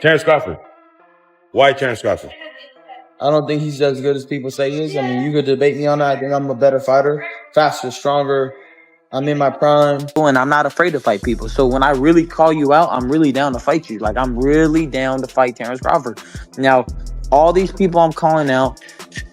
Terence Crawford. Why Terence Crawford? I don't think he's as good as people say he is. I mean, you could debate me on that. I think I'm a better fighter, faster, stronger. I'm in my prime. And I'm not afraid to fight people. So when I really call you out, I'm really down to fight you. Like, I'm really down to fight Terence Crawford. Now, all these people I'm calling out,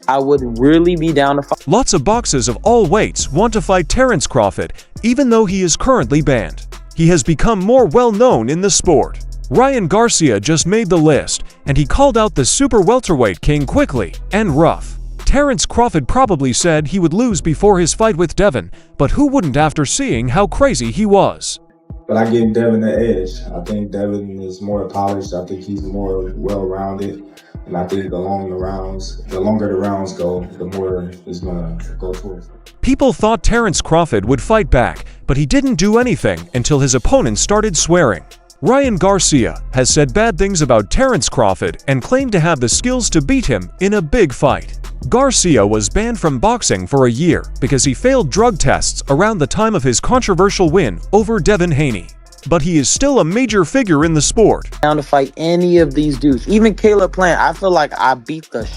I would really be down to fight. Lots of boxers of all weights want to fight Terence Crawford, even though he is currently banned. He has become more well-known in the sport. Ryan Garcia just made the list, and he called out the super welterweight king quickly and rough. Terence Crawford probably said he would lose before his fight with Devin, but who wouldn't after seeing how crazy he was? But I give Devin the edge. I think Devin is more polished. I think he's more well-rounded. And I think the longer the rounds go, the more he's going to go towards. People thought Terence Crawford would fight back, but he didn't do anything until his opponent started swearing. Ryan Garcia has said bad things about Terence Crawford and claimed to have the skills to beat him in a big fight. Garcia was banned from boxing for a year because he failed drug tests around the time of his controversial win over Devin Haney. But he is still a major figure in the sport. Down to fight any of these dudes. Even Caleb Plant, I feel like I beat the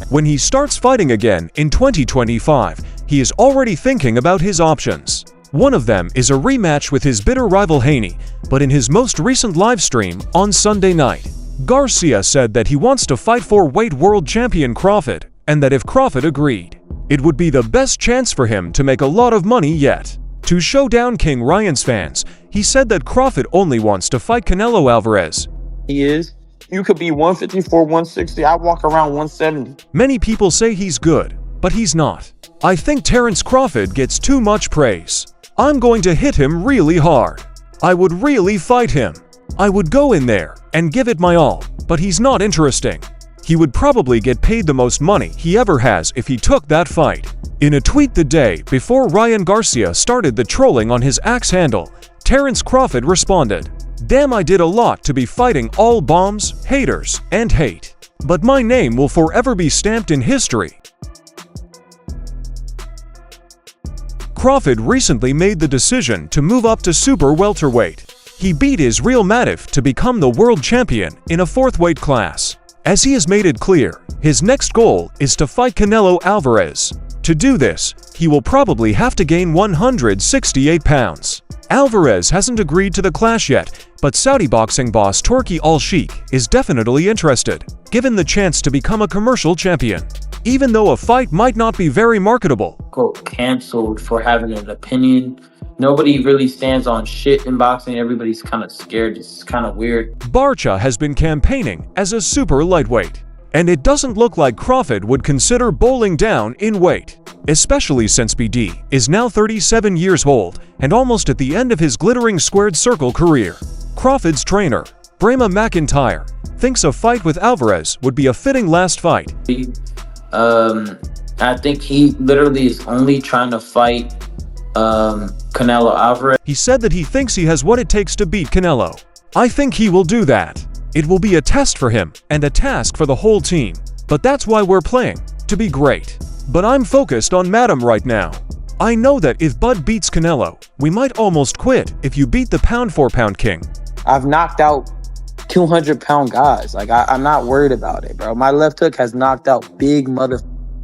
When he starts fighting again in 2025, he is already thinking about his options. One of them is a rematch with his bitter rival Haney, but in his most recent live stream on Sunday night, Garcia said that he wants to fight for weight world champion Crawford, and that if Crawford agreed, it would be the best chance for him to make a lot of money yet. To show down King Ryan's fans, he said that Crawford only wants to fight Canelo Alvarez. He is. You could be 154, 160. I walk around 170. Many people say he's good, but he's not. I think Terence Crawford gets too much praise. I'm going to hit him really hard. I would really fight him. I would go in there and give it my all, but he's not interesting. He would probably get paid the most money he ever has if he took that fight. In a tweet the day before Ryan Garcia started the trolling on his X handle, Terence Crawford responded, "Damn, I did a lot to be fighting all bombs, haters, and hate. But my name will forever be stamped in history." Crawford recently made the decision to move up to super welterweight. He beat his Real MOTIVE to become the world champion in a 4th weight class. As he has made it clear, his next goal is to fight Canelo Alvarez. To do this, he will probably have to gain 168 pounds. Alvarez hasn't agreed to the clash yet, but Saudi boxing boss Turki Al-Sheikh is definitely interested, given the chance to become a commercial champion. Even though a fight might not be very marketable. Canceled for having an opinion. Nobody really stands on shit in boxing. Everybody's kind of scared. It's kind of weird. Barcha has been campaigning as a super lightweight, and it doesn't look like Crawford would consider bowling down in weight, especially since BD is now 37 years old and almost at the end of his glittering squared circle career. Crawford's trainer, Brahma McIntyre, thinks a fight with Alvarez would be a fitting last fight. I think he literally is only trying to fight Canelo Alvarez. He said that he thinks he has what it takes to beat Canelo. I think he will do that. It will be a test for him and a task for the whole team. But that's why we're playing, to be great. But I'm focused on Madam right now. I know that if Bud beats Canelo, we might almost quit if you beat the pound-for-pound king. I've knocked out 200-pound guys. Like, I'm not worried about it, bro. My left hook has knocked out big mother...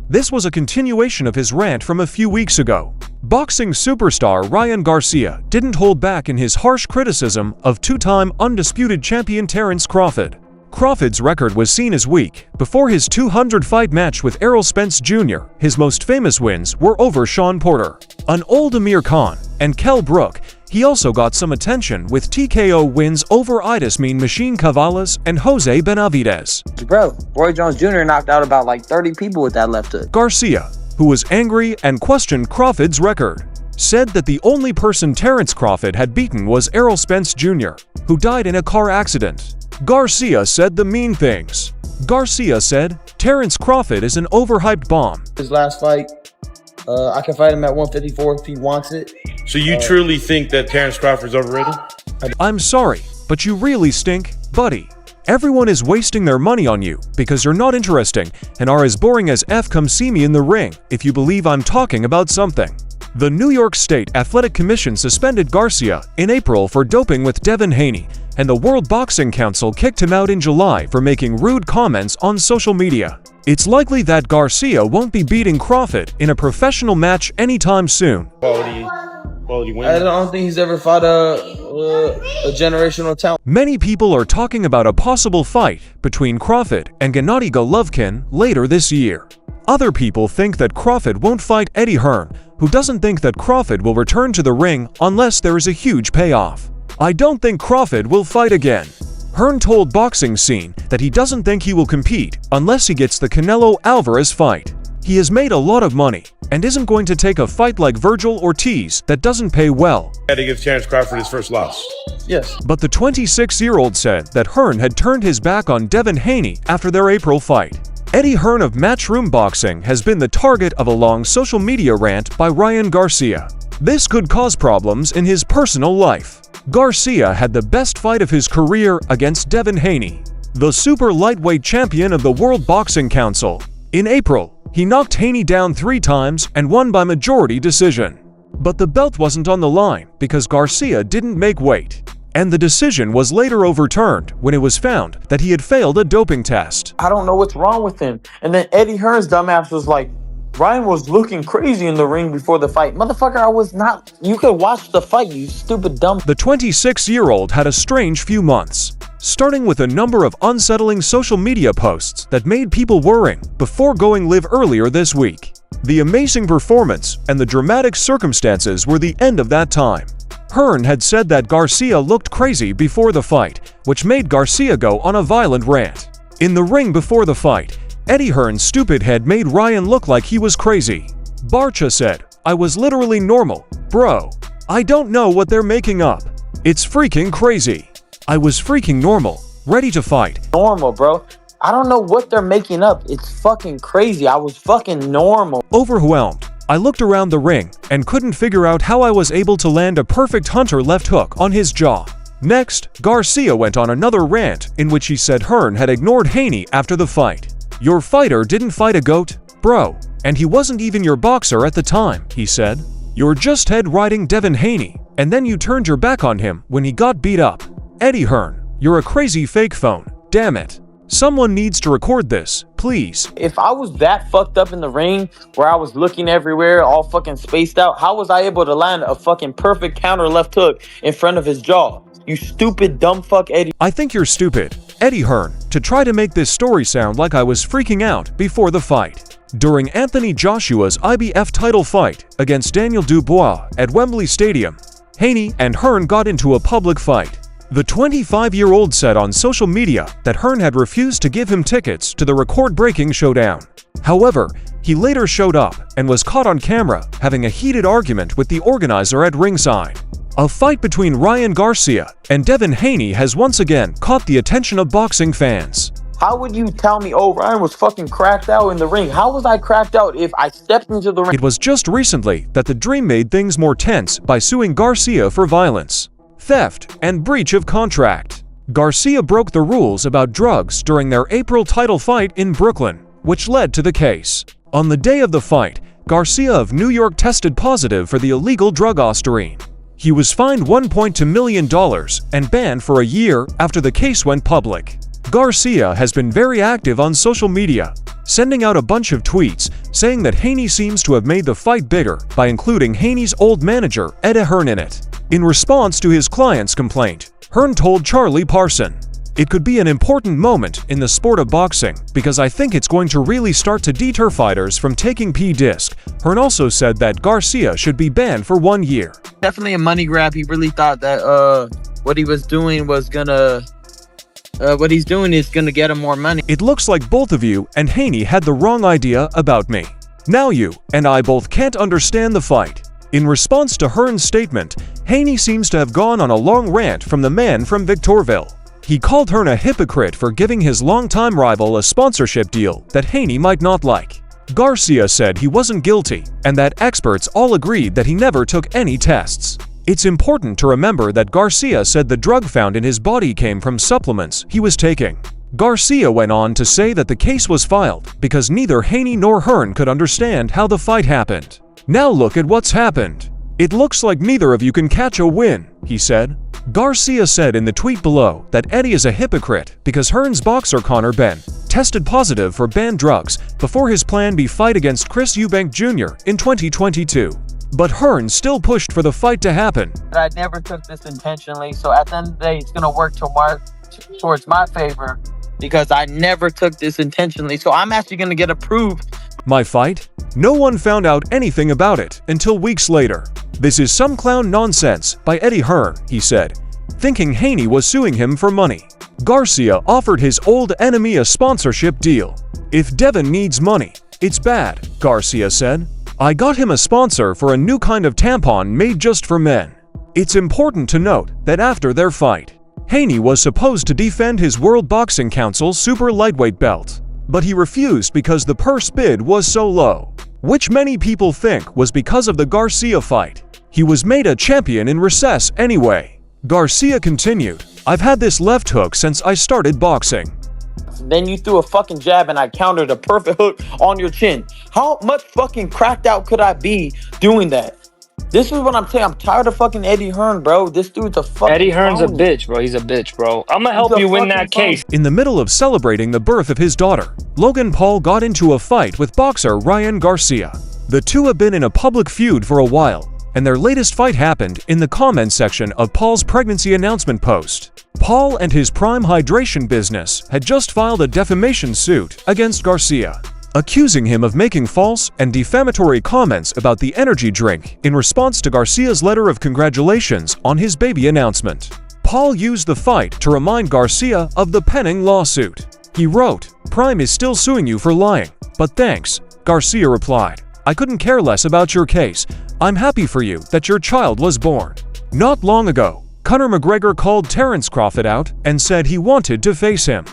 This was a continuation of his rant from a few weeks ago. Boxing superstar Ryan Garcia didn't hold back in his harsh criticism of 2-time undisputed champion Terence Crawford. Crawford's record was seen as weak. Before his 200-fight match with Errol Spence Jr., his most famous wins were over Sean Porter, an old Amir Khan, and Kell Brook. He also got some attention with TKO wins over Mean Machine Cavalas and Jose Benavidez. Bro, Roy Jones Jr. knocked out about like 30 people with that left hook. Garcia, who was angry and questioned Crawford's record, said that the only person Terence Crawford had beaten was Errol Spence Jr., who died in a car accident. Garcia said the mean things. Garcia said, Terence Crawford is an overhyped bomb. His last fight, I can fight him at 154 if he wants it. So you truly think that Terence Crawford's overrated? I'm sorry, but you really stink, buddy. Everyone is wasting their money on you because you're not interesting and are as boring as F. Come see me in the ring if you believe I'm talking about something. The New York State Athletic Commission suspended Garcia in April for doping with Devin Haney, and the World Boxing Council kicked him out in July for making rude comments on social media. It's likely that Garcia won't be beating Crawford in a professional match anytime soon. Quality win. I don't think he's ever fought a generational talent. Many people are talking about a possible fight between Crawford and Gennady Golovkin later this year. Other people think that Crawford won't fight Eddie Hearn, who doesn't think that Crawford will return to the ring unless there is a huge payoff. I don't think Crawford will fight again. Hearn told Boxing Scene that he doesn't think he will compete unless he gets the Canelo Alvarez fight. He has made a lot of money and isn't going to take a fight like Virgil Ortiz that doesn't pay well. Had to give Terence Crawford his first loss. Yes. But the 26-year-old said that Hearn had turned his back on Devin Haney after their April fight. Eddie Hearn of Matchroom Boxing has been the target of a long social media rant by Ryan Garcia. This could cause problems in his personal life. Garcia had the best fight of his career against Devin Haney, the super lightweight champion of the World Boxing Council. In April, he knocked Haney down 3 times and won by majority decision. But the belt wasn't on the line because Garcia didn't make weight, and the decision was later overturned when it was found that he had failed a doping test. I don't know what's wrong with him. And then Eddie Hearn's dumbass was like, Ryan was looking crazy in the ring before the fight. Motherfucker, I was not. You could watch the fight, you stupid dumb. The 26-year-old had a strange few months, starting with a number of unsettling social media posts that made people worrying before going live earlier this week. The amazing performance and the dramatic circumstances were the end of that time. Hearn had said that Garcia looked crazy before the fight, which made Garcia go on a violent rant. In the ring before the fight, Eddie Hearn's stupid head made Ryan look like he was crazy. Barcha said, "I was literally normal, bro. I don't know what they're making up. It's freaking crazy. I was freaking normal, ready to fight." Normal, bro. I don't know what they're making up. It's fucking crazy. I was fucking normal. Overwhelmed, I looked around the ring and couldn't figure out how I was able to land a perfect hunter left hook on his jaw. Next, Garcia went on another rant in which he said Hearn had ignored Haney after the fight. "Your fighter didn't fight a goat, bro, and he wasn't even your boxer at the time," he said. "You're just head-riding Devin Haney, and then you turned your back on him when he got beat up. Eddie Hearn, you're a crazy fake phone, damn it. Someone needs to record this, please." If I was that fucked up in the ring where I was looking everywhere, all fucking spaced out, how was I able to land a fucking perfect counter left hook in front of his jaw? You stupid dumb fuck, Eddie. "I think you're stupid, Eddie Hearn, to try to make this story sound like I was freaking out before the fight." During Anthony Joshua's IBF title fight against Daniel Dubois at Wembley Stadium, Haney and Hearn got into a public fight. The 25-year-old said on social media that Hearn had refused to give him tickets to the record-breaking showdown. However, he later showed up and was caught on camera having a heated argument with the organizer at ringside. A fight between Ryan Garcia and Devin Haney has once again caught the attention of boxing fans. How would you tell me, oh, Ryan was fucking cracked out in the ring? How was I cracked out if I stepped into the ring? It was just recently that the Dream made things more tense by suing Garcia for violence, theft, and breach of contract. Garcia broke the rules about drugs during their April title fight in Brooklyn, which led to the case. On the day of the fight, Garcia of New York tested positive for the illegal drug Ostarine. He was fined $1.2 million and banned for a year after the case went public. Garcia has been very active on social media, sending out a bunch of tweets saying that Haney seems to have made the fight bigger by including Haney's old manager, Eddie Hearn, in it. In response to his client's complaint, Hearn told Charlie Parson, "It could be an important moment in the sport of boxing because I think it's going to really start to deter fighters from taking P-Disc." Hearn also said that Garcia should be banned for 1 year. Definitely a money grab. He really thought that what he was doing was gonna what he's doing is gonna get him more money. "It looks like both of you and Haney had the wrong idea about me. Now you and I both can't understand the fight." In response to Hearn's statement, Haney seems to have gone on a long rant from the man from Victorville. He called Hearn a hypocrite for giving his longtime rival a sponsorship deal that Haney might not like. Garcia said he wasn't guilty and that experts all agreed that he never took any tests. It's important to remember that Garcia said the drug found in his body came from supplements he was taking. Garcia went on to say that the case was filed because neither Haney nor Hearn could understand how the fight happened. Now look at what's happened. It looks like neither of you can catch a win, he said. Garcia said in the tweet below that Eddie is a hypocrite because Hearn's boxer Conor Ben tested positive for banned drugs before his Plan B fight against Chris Eubank Jr. in 2022. But Hearn still pushed for the fight to happen. I never took this intentionally, so at the end of the day, it's going to work towards my favor because I never took this intentionally. So I'm actually going to get approved. My fight? No one found out anything about it until weeks later. This is some clown nonsense by Eddie Hearn, he said, thinking Haney was suing him for money. Garcia offered his old enemy a sponsorship deal. If Devin needs money, it's bad, Garcia said. I got him a sponsor for a new kind of tampon made just for men. It's important to note that after their fight, Haney was supposed to defend his World Boxing Council super lightweight belt, but he refused because the purse bid was so low, which many people think was because of the Garcia fight. He was made a champion in recess anyway. Garcia continued, I've had this left hook since I started boxing. Then you threw a fucking jab and I countered a perfect hook on your chin. How much fucking cracked out could I be doing that? This is what I'm saying. I'm tired of fucking Eddie Hearn, bro. This dude's a fucking Eddie Hearn's phony. a bitch, bro. He's a bitch, bro. I'm gonna help you win that case. In the middle of celebrating the birth of his daughter, Logan Paul got into a fight with boxer Ryan Garcia. The two have been in a public feud for a while, and their latest fight happened in the comment section of Paul's pregnancy announcement post. Paul and his Prime Hydration business had just filed a defamation suit against Garcia, accusing him of making false and defamatory comments about the energy drink in response to Garcia's letter of congratulations on his baby announcement. Paul used the fight to remind Garcia of the pending lawsuit. He wrote, "Prime is still suing you for lying, but thanks." Garcia replied, "I couldn't care less about your case. I'm happy for you that your child was born." Not long ago, Conor McGregor called Terence Crawford out and said he wanted to face him.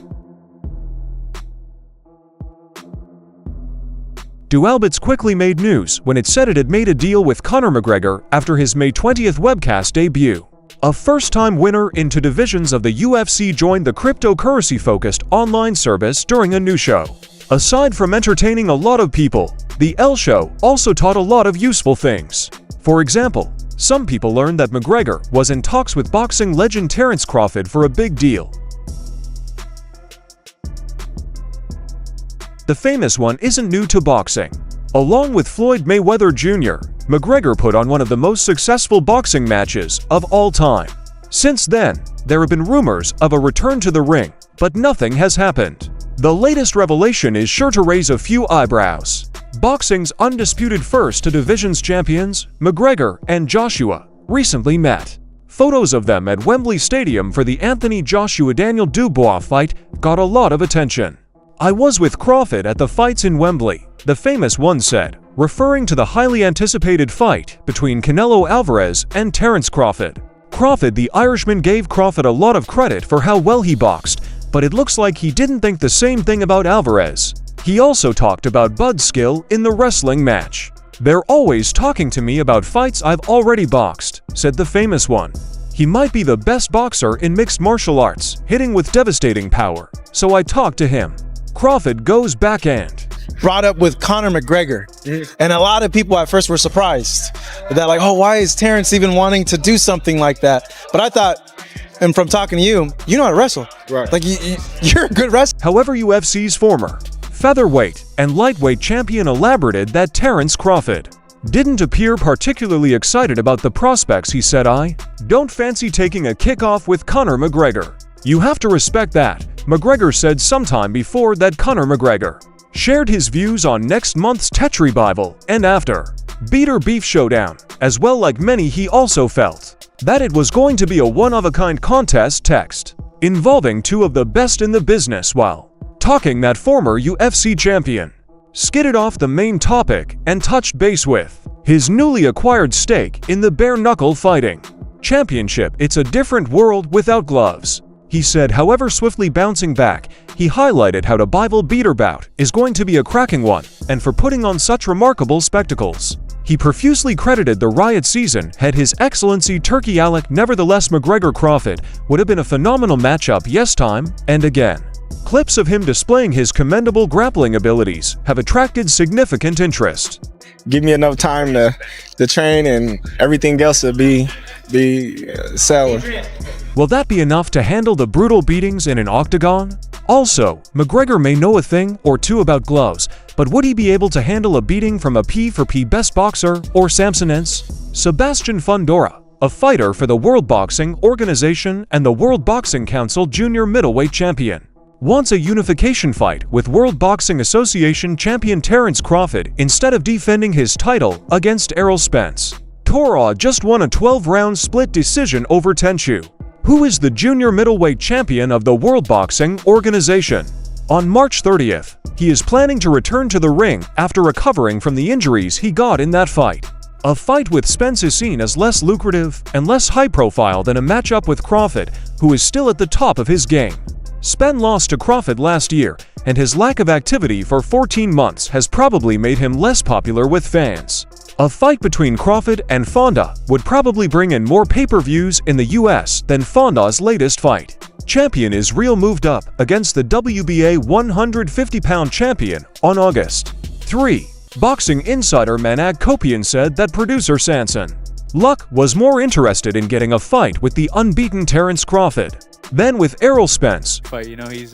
Dualbits quickly made news when it said it had made a deal with Conor McGregor after his May 20th webcast debut. A first-time winner in two divisions of the UFC joined the cryptocurrency-focused online service during a new show. Aside from entertaining a lot of people, the L Show also taught a lot of useful things. For example, some people learned that McGregor was in talks with boxing legend Terence Crawford for a big deal. The famous one isn't new to boxing. Along with Floyd Mayweather Jr., McGregor put on one of the most successful boxing matches of all time. Since then, there have been rumors of a return to the ring, but nothing has happened. The latest revelation is sure to raise a few eyebrows. Boxing's undisputed first to divisions champions, McGregor and Joshua, recently met. Photos of them at Wembley Stadium for the Anthony Joshua-Daniel Dubois fight got a lot of attention. "I was with Crawford at the fights in Wembley," the famous one said, referring to the highly anticipated fight between Canelo Alvarez and Terence Crawford. Crawford, the Irishman, gave Crawford a lot of credit for how well he boxed, but it looks like he didn't think the same thing about Alvarez. He also talked about Bud's skill in the wrestling match. "They're always talking to me about fights I've already boxed," said the famous one. "He might be the best boxer in mixed martial arts, hitting with devastating power, so I talked to him." Crawford goes backhand. Brought up with Conor McGregor, and a lot of people at first were surprised that, like, oh, why is Terence even wanting to do something like that? But I thought, and from talking to you, you know how to wrestle, right? Like you're a good wrestler. However, UFC's former featherweight and lightweight champion elaborated that Terence Crawford didn't appear particularly excited about the prospects. He said, "I don't fancy taking a kickoff with Conor McGregor. You have to respect that," McGregor said sometime before that. Conor McGregor shared his views on next month's Tetri Bible and after Beater Beef Showdown. As well, like many, he also felt that it was going to be a one-of-a-kind contest text involving two of the best in the business, while talking that former UFC champion skidded off the main topic and touched base with his newly acquired stake in the bare-knuckle fighting championship. "It's a different world without gloves," he said. However, swiftly bouncing back, he highlighted how the Bible Beater bout is going to be a cracking one, and for putting on such remarkable spectacles. He profusely credited the Riot season head His Excellency Turkey Alec. Nevertheless, McGregor-Crawford would have been a phenomenal matchup, yes, time and again. Clips of him displaying his commendable grappling abilities have attracted significant interest. give me enough time to train, and everything else will be selling. Will that be enough to handle the brutal beatings in an octagon? Also, McGregor may know a thing or two about gloves, but would he be able to handle a beating from a P4P best boxer or Samsonense? Sebastian Fundora, a fighter for the World Boxing Organization and the World Boxing Council junior middleweight champion, wants a unification fight with World Boxing Association champion Terence Crawford instead of defending his title against Errol Spence. Torah just won a 12-round split decision over Tenshu, who is the junior middleweight champion of the World Boxing Organization. On March 30th, he is planning to return to the ring after recovering from the injuries he got in that fight. A fight with Spence is seen as less lucrative and less high-profile than a matchup with Crawford, who is still at the top of his game. Spence lost to Crawford last year, and his lack of activity for 14 months has probably made him less popular with fans. A fight between Crawford and Fonda would probably bring in more pay-per-views in the US than Fonda's latest fight. Champion Israel moved up against the WBA 150-pound champion on August 3. Boxing insider Manag Kopian said that producer Sanson Luck was more interested in getting a fight with the unbeaten Terence Crawford than with Errol Spence. Fight, you know, he's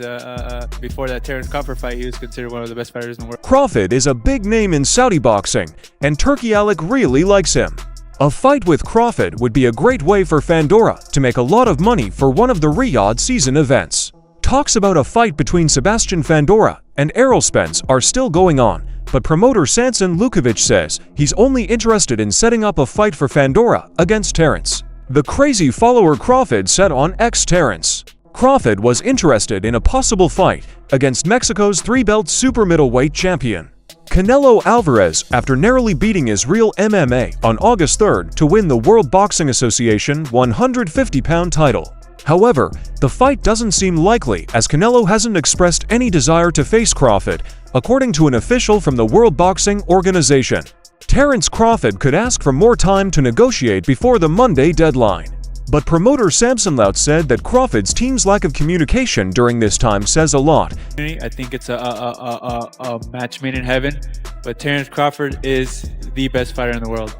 before that Terence Crawford fight, he was considered one of the best fighters in the world. Crawford is a big name in Saudi boxing, and Turki Alec really likes him. A fight with Crawford would be a great way for Fundora to make a lot of money for one of the Riyadh season events. Talks about a fight between Sebastian Fundora and Errol Spence are still going on, but promoter Sanson Lukovic says he's only interested in setting up a fight for Fundora against Terence. The crazy follower Crawford said on X Terence Crawford was interested in a possible fight against Mexico's three-belt super middleweight champion Canelo Alvarez after narrowly beating Israel MMA on August 3rd to win the World Boxing Association 150-pound title. However, the fight doesn't seem likely as Canelo hasn't expressed any desire to face Crawford, according to an official from the World Boxing Organization. Terence Crawford could ask for more time to negotiate before the Monday deadline. But promoter Samson Lout said that Crawford's team's lack of communication during this time says a lot. I think it's a match made in heaven, but Terence Crawford is the best fighter in the world.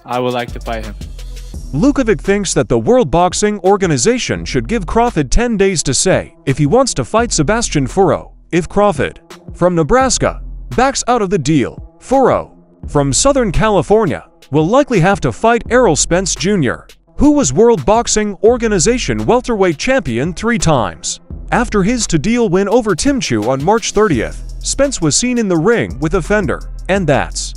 I would like to fight him. Lukovic thinks that the World Boxing Organization should give Crawford 10 days to say if he wants to fight Sebastian Furro. If Crawford, from Nebraska, backs out of the deal, Furro, from Southern California, will likely have to fight Errol Spence Jr., who was World Boxing Organization welterweight champion 3 times. After his to-deal win over Timchu on March 30th, Spence was seen in the ring with a fender, and that's